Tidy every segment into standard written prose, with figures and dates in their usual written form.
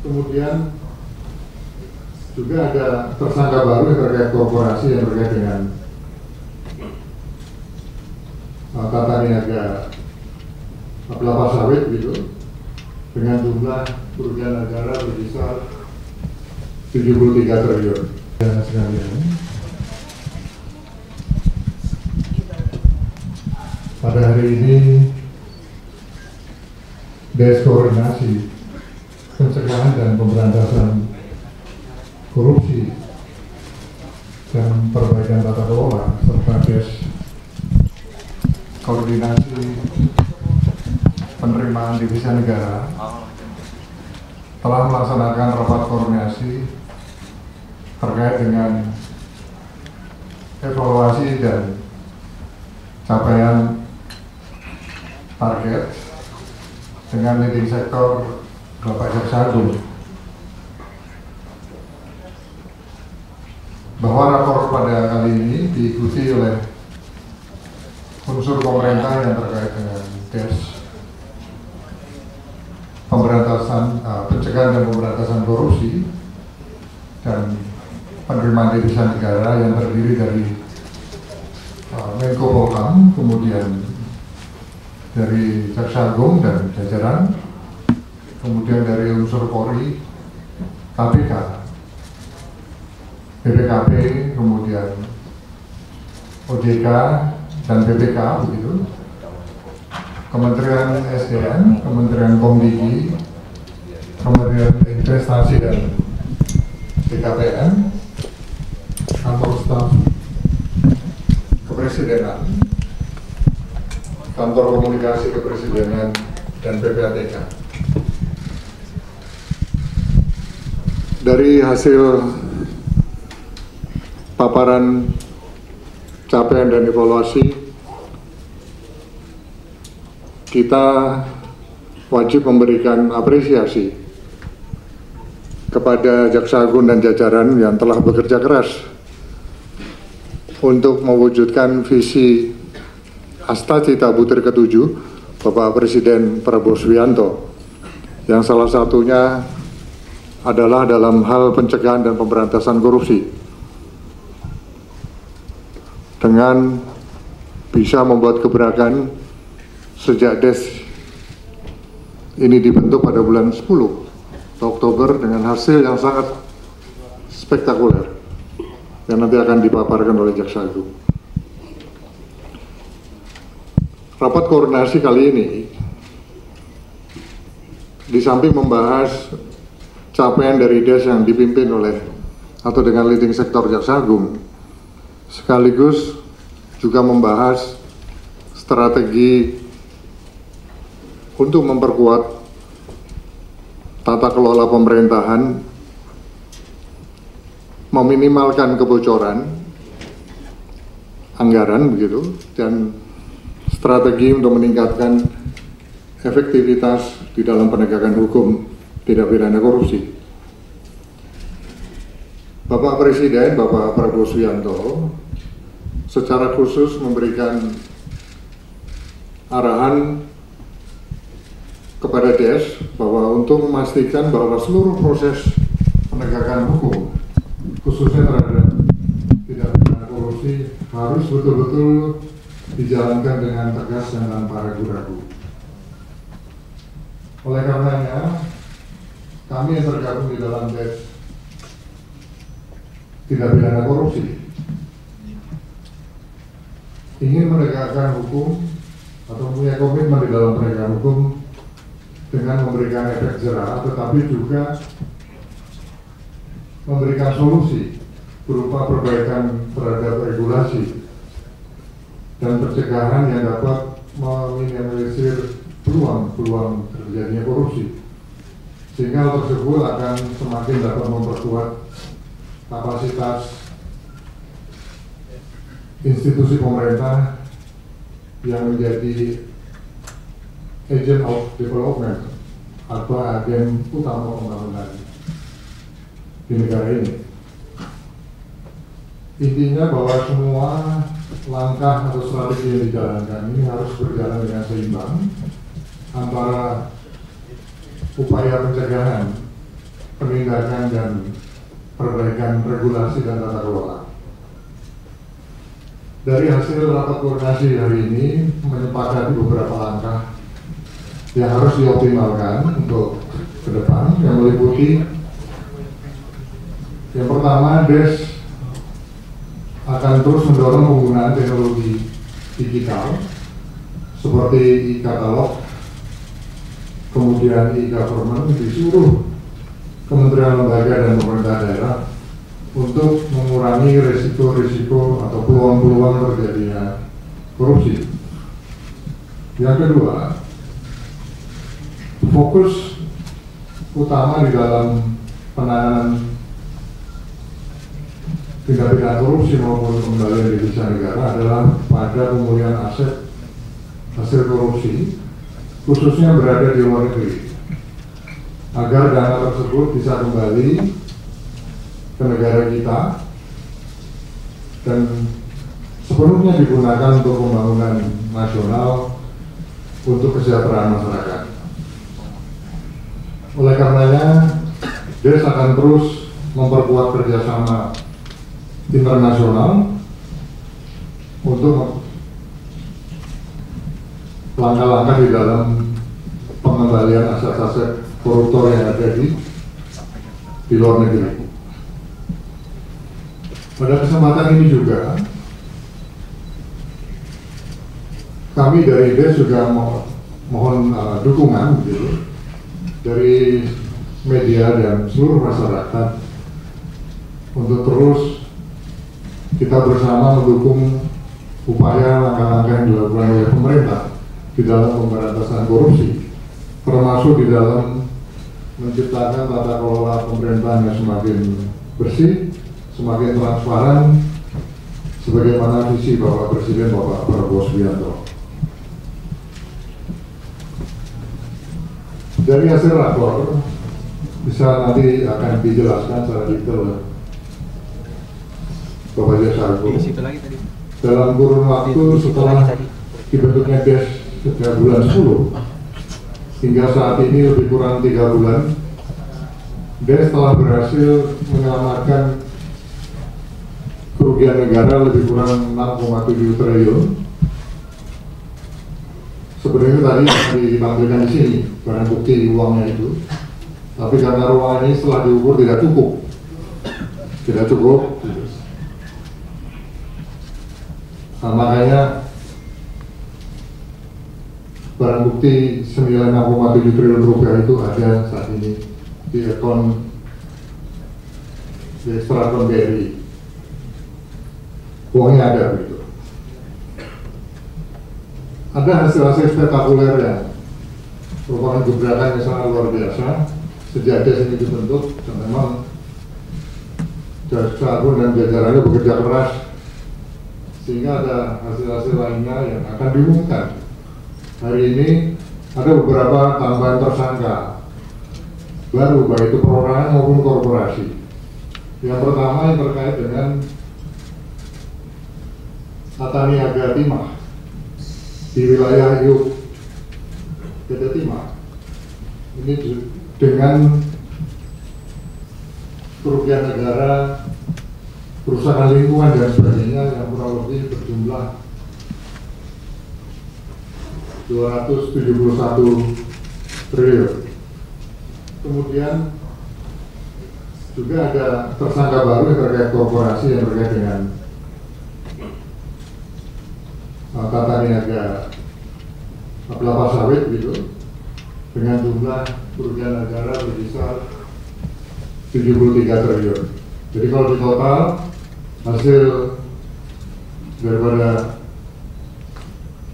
kemudian juga ada tersangka baru yang terkait korporasi yang terkait dengan tata niaga kelapa sawit gitu, dengan jumlah kerugian negara berkisar 73 triliun. Dan sekalian, pada hari ini Des Koordinasi Pencegahan dan Pemberantasan Korupsi dan Perbaikan Tata Kelola serta Des Koordinasi Penerimaan Devisa Negara telah melaksanakan rapat koordinasi terkait dengan evaluasi dan capaian target dengan leading sektor Bapak Jaksa Agung, bahwa rapor pada kali ini diikuti oleh unsur pemerintah yang terkait dengan Des pencegahan dan pemberantasan korupsi dan penerimaan devisa negara yang terdiri dari Menko Polhukam, kemudian dari Jaksa Agung dan jajaran, kemudian dari unsur Polri, KPK, BPKP, kemudian OJK dan BPK, begitu, Kementerian SDM, Kementerian Komdigi, Kementerian Investasi dan BKPM, Kantor Staf Kepresidenan, Kantor Komunikasi Kepresidenan, dan PPATK. Dari hasil paparan capaian dan evaluasi, kita wajib memberikan apresiasi kepada Jaksa Agung dan jajaran yang telah bekerja keras untuk mewujudkan visi Astacita Butir ke-7 Bapak Presiden Prabowo Subianto, yang salah satunya adalah dalam hal pencegahan dan pemberantasan korupsi, dengan bisa membuat gebrakan sejak Des ini dibentuk pada bulan 10 Oktober dengan hasil yang sangat spektakuler yang nanti akan dipaparkan oleh Jaksa Agung. Rapat koordinasi kali ini di samping membahas capaian dari Des yang dipimpin oleh atau dengan leading sektor Jaksa Agung, sekaligus juga membahas strategi untuk memperkuat tata kelola pemerintahan, meminimalkan kebocoran anggaran begitu, dan strategi untuk meningkatkan efektivitas di dalam penegakan hukum tindak pidana korupsi. Bapak Presiden, Bapak Prabowo Subianto, secara khusus memberikan arahan kepada Des bahwa untuk memastikan bahwa seluruh proses penegakan hukum, khususnya terhadap tindak pidana korupsi, harus betul-betul dijalankan dengan tegas dan tanpa ragu-ragu. Oleh karenanya, kami yang tergabung di dalam Des tindak pidana korupsi ingin menegakkan hukum atau punya komitmen di dalam penegakan hukum dengan memberikan efek jerah, tetapi juga memberikan solusi berupa perbaikan terhadap regulasi dan pencegahan yang dapat meminimalisir peluang terjadinya korupsi, sehingga hal tersebut akan semakin dapat memperkuat kapasitas institusi pemerintah yang menjadi agent of development atau agen utama pembangunan di negara ini. Intinya bahwa semua langkah atau strategi yang dijalankan ini harus berjalan dengan seimbang antara upaya pencegahan penindakan dan perbaikan regulasi dan tata kelola. Dari hasil rapat koordinasi hari ini menyepakati beberapa langkah yang harus dioptimalkan untuk ke depan, yang meliputi yang pertama, DES akan terus mendorong penggunaan teknologi digital seperti e-katalog, kemudian e-government di seluruh kementerian lembaga dan pemerintah daerah untuk mengurangi risiko-risiko atau peluang-peluang terjadinya korupsi. Yang kedua, fokus utama di dalam penanganan tindak pidana korupsi maupun pengembalian devisa negara adalah pada pemulihan aset hasil korupsi, khususnya berada di luar negeri, agar dana tersebut bisa kembali ke negara kita dan sepenuhnya digunakan untuk pembangunan nasional untuk kesejahteraan masyarakat. Oleh karenanya, DES akan terus memperkuat kerjasama internasional untuk langkah-langkah di dalam pengembalian aset-aset koruptor yang ada di luar negeri. Pada kesempatan ini juga kami dari DES juga mohon dukungan gitu, dari media dan seluruh masyarakat untuk terus kita bersama mendukung upaya langkah-langkah yang dilakukan oleh pemerintah di dalam pemberantasan korupsi, termasuk di dalam menciptakan tata kelola pemerintahan yang semakin bersih, semakin transparan, sebagaimana visi Bapak Presiden Bapak Prabowo Subianto. Dari hasil rapor bisa nanti akan dijelaskan secara detail oleh Bapak Jaksa Agung. Dalam kurun waktu setelah dibentuknya DES sejak bulan 10 hingga saat ini lebih kurang 3 bulan, DES telah berhasil menyelamatkan kerugian negara lebih kurang 6,7 triliun. Sebenarnya tadi ditampilkan di sini barang bukti uangnya itu, tapi karena ruang ini setelah diukur tidak cukup. Nah, makanya barang bukti senilai 6,7 triliun rupiah itu ada saat ini di akun di ekstrakon BRI. Uangnya ada begitu. Ada hasil-hasil spektakuler yang merupakan gebrakan yang sangat luar biasa sejak DES ini dibentuk, dan memang Jaksa Agung dan jajarannya bekerja keras sehingga ada hasil-hasil lainnya yang akan diumumkan. Hari ini ada beberapa tambahan tersangka baru, baik itu perorangan maupun korporasi. Yang pertama yang terkait dengan tata niaga timah di wilayah Iup PT Timah. Ini dengan kerugian negara, kerusakan lingkungan dan sebagainya yang kurang lebih berjumlah 271 triliun. Kemudian juga ada tersangka baru yang terkait korporasi yang terkait dengan tata niaga kelapa sawit gitu, dengan jumlah kerugian negara berkisar 73 triliun. Jadi kalau di total hasil daripada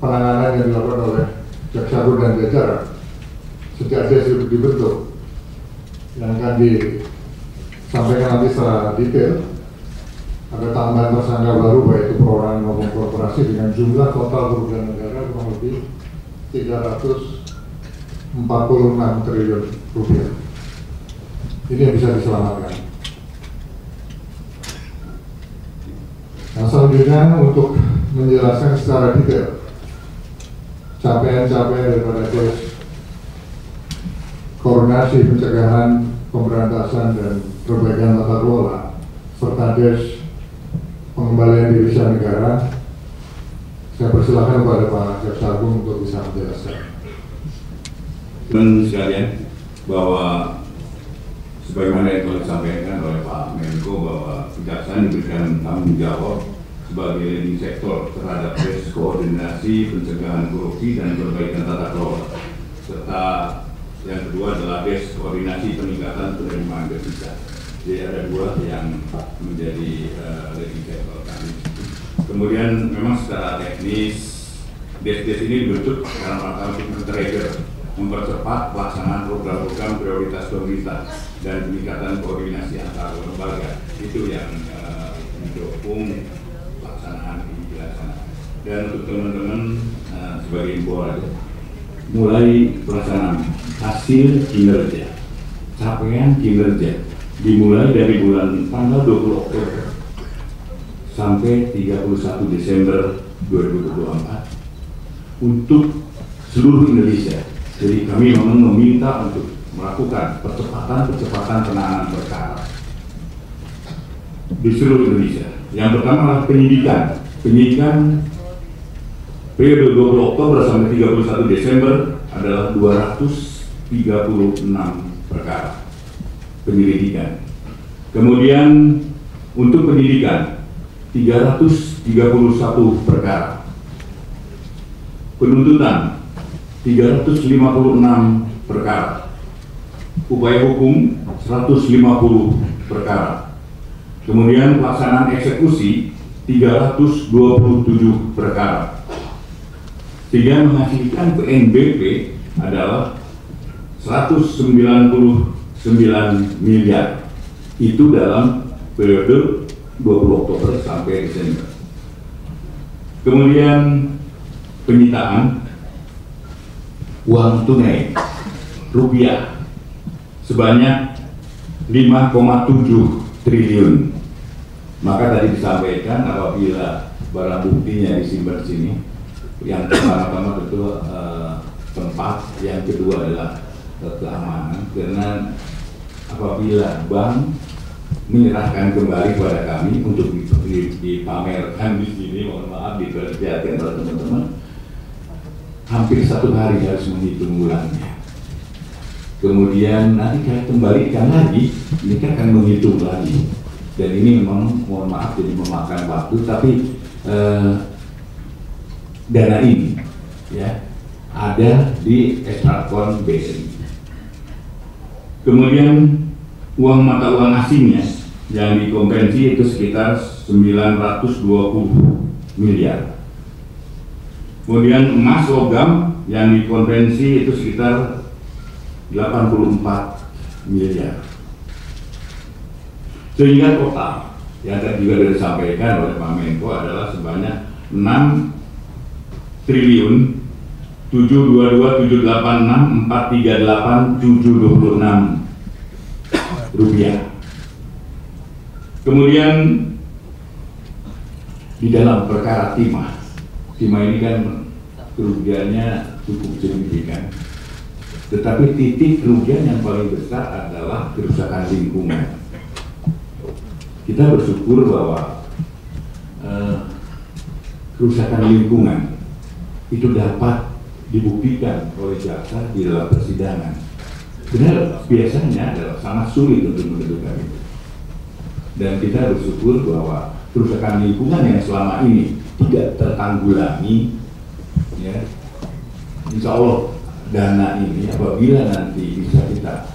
penanganan yang dilakukan oleh Jaksa Agung dan jajaran sejak DES dibentuk, yang akan disampaikan nanti secara detail, ada tambahan tersangka baru baik itu perorangan maupun korporasi dengan jumlah total kerugian negara kurang lebih 346 triliun rupiah. Ini yang bisa diselamatkan. Nah, selanjutnya untuk menjelaskan secara detail capaian-capaian daripada DES koordinasi pencegahan Pemberantasan dan Perbaikan Tata Kelola serta Des Pengembalian Diri Usaha Negara. Saya persilakan kepada Pak Jaksa Agung untuk bisa menjelaskan. Teman sekalian, bahwa sebagaimana yang telah disampaikan oleh Pak Menko bahwa kejaksaan diberikan tanggung jawab sebagai leading sektor terhadap proses koordinasi pencegahan korupsi dan perbaikan tata kelola, serta yang kedua adalah des koordinasi peningkatan penerimaan devisa. Jadi ada dua yang menjadi leading sektor kami. Kemudian memang secara teknis des ini dibentuk dalam rangka untuk men-trigger, mempercepat pelaksanaan program-program prioritas pemerintah dan peningkatan koordinasi antar lembaga. Itu yang mendukung pelaksanaan ini dilaksanakan. Dan untuk teman-teman sebagai himbauan aja, mulai pelaksanaan hasil kinerja, capaian kinerja dimulai dari bulan tanggal 20 Oktober sampai 31 Desember 2024 untuk seluruh Indonesia. Jadi kami memang meminta untuk melakukan percepatan penanganan perkara di seluruh Indonesia. Yang pertama adalah penyidikan periode 20 Oktober sampai 31 Desember adalah 236 perkara penyelidikan. Kemudian untuk penyidikan 331 perkara, penuntutan 356 perkara, upaya hukum 150 perkara, kemudian pelaksanaan eksekusi 327 perkara, sehingga menghasilkan PNBP adalah 199 miliar. Itu dalam periode 20 Oktober sampai Desember. Kemudian penyitaan uang tunai rupiah sebanyak 5,7 triliun. Maka tadi disampaikan apabila barang buktinya disimpan di sini, yang pertama tentu tempat, yang kedua adalah keamanan, karena apabila bank menyerahkan kembali kepada kami untuk dipamerkan di sini, mohon maaf diperhatikan oleh teman-teman, hampir 1 hari harus menghitung ulangnya. Kemudian nanti kalau kembalikan lagi, ini akan menghitung lagi. Dan ini memang mohon maaf jadi memakan waktu, tapi dana ini ya ada di ekstrakon BNI. Kemudian uang mata uang asingnya yang dikonvensi itu sekitar 920 miliar. Kemudian emas logam yang dikonvensi itu sekitar 84 miliar. Sehingga total yang tadi juga sudah disampaikan oleh Pak Menko adalah sebanyak 6 triliun 722.786.438.726 rupiah. Kemudian di dalam perkara timah ini kan kerugiannya cukup signifikan, tetapi titik kerugian yang paling besar adalah kerusakan lingkungan. Kita bersyukur bahwa kerusakan lingkungan itu dapat dibuktikan oleh jaksa di dalam persidangan. Benar, biasanya adalah sangat sulit untuk menentukan itu. Dan kita bersyukur bahwa kerusakan lingkungan yang selama ini tidak tertanggulangi, ya, insya Allah dana ini apabila nanti bisa kita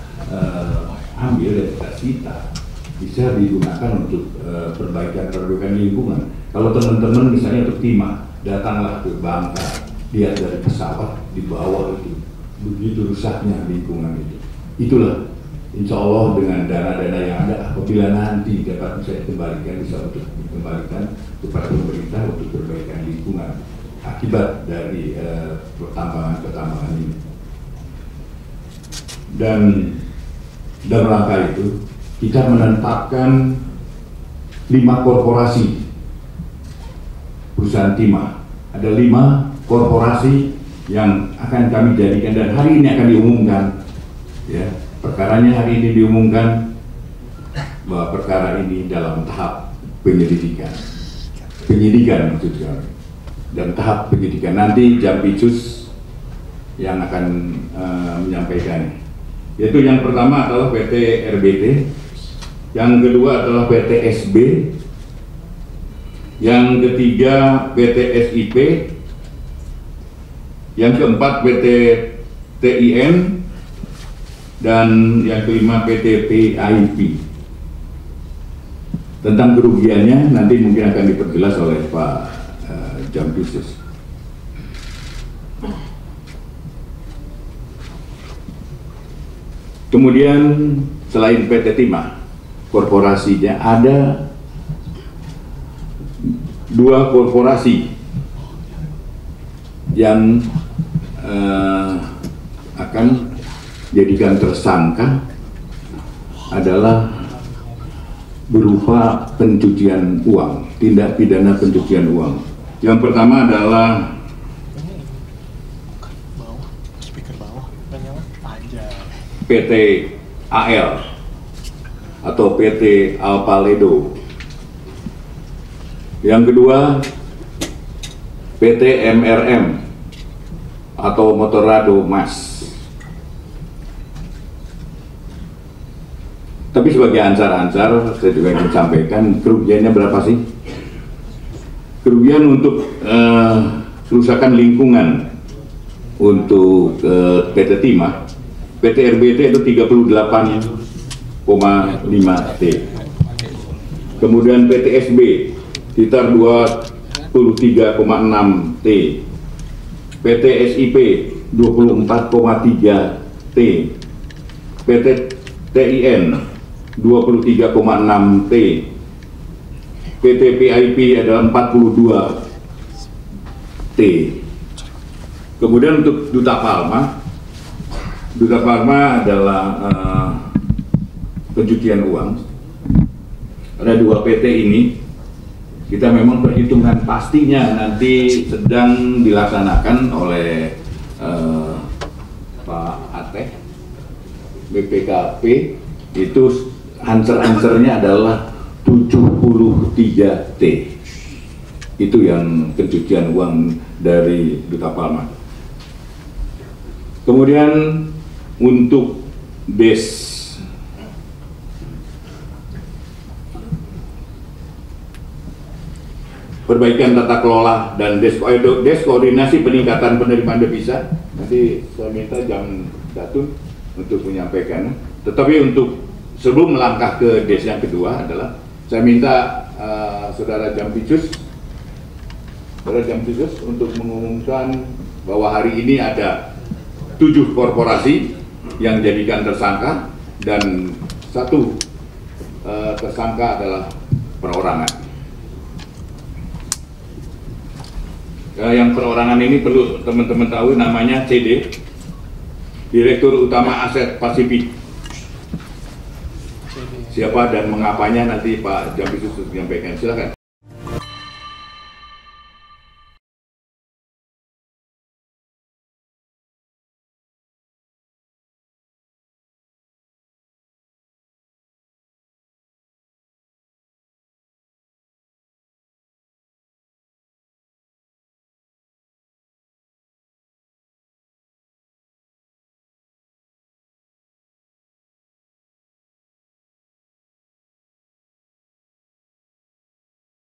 ambil dan kita sita, bisa digunakan untuk perbaikan lingkungan. Kalau teman-teman misalnya untuk timah, datanglah ke Bangka, lihat dari pesawat di bawah itu, begitu rusaknya lingkungan itu. Itulah insya Allah dengan dana-dana yang ada, apabila nanti dapat bisa dikembalikan, bisa untuk dikembalikan kepada pemerintah untuk perbaikan lingkungan akibat dari pertambangan ini. Dan dalam rangka itu kita menetapkan 5 korporasi perusahaan timah. Ada 5 korporasi yang akan kami jadikan dan hari ini akan diumumkan, ya, perkaranya hari ini diumumkan bahwa perkara ini dalam tahap penyidikan maksudnya, dan tahap penyidikan. Nanti Jampitsus yang akan menyampaikan, yaitu yang pertama adalah PT RBT, yang kedua adalah PT SB, yang ketiga PT SIP, yang keempat PT TIN, dan yang kelima PT PIP. Tentang kerugiannya nanti mungkin akan diperjelas oleh Pak Jampitsus. Kemudian selain PT Timah, korporasinya ada 2 korporasi yang akan jadikan tersangka adalah berupa pencucian uang, tindak pidana pencucian uang. Yang pertama adalah PT AL atau PT Alpaledo. Yang kedua PT MRM atau Motorado Mas. Tapi sebagai ansar-ansar, saya juga ingin sampaikan kerugiannya berapa sih? Kerugian untuk kerusakan lingkungan untuk PT Timah, PT RBT itu 38,5 T. Kemudian PT SB sekitar 23,6 T. PT SIP 24,3 T. PT TIN 23,6 T. PT PIP adalah 42 T. Kemudian untuk Duta Palma adalah pencucian uang. Ada 2 PT ini. Kita memang perhitungan pastinya nanti sedang dilaksanakan oleh Pak Ateh BPKP. Itu answer-answernya adalah 73 T. Itu yang pencucian uang dari Duta Palma. Kemudian untuk DES, perbaikan tata kelola dan DES koordinasi peningkatan penerimaan devisa, nanti saya minta Jam Datun untuk menyampaikan. Tetapi untuk sebelum melangkah ke DES yang kedua adalah saya minta Saudara Jampitsus untuk mengumumkan bahwa hari ini ada 7 korporasi yang dijadikan tersangka dan 1 tersangka adalah perorangan. Yang perorangan ini perlu teman-teman tahu, namanya CD, Direktur Utama Aset Pasifik. Siapa dan mengapanya nanti Pak Jampitsus menyampaikan. Silakan.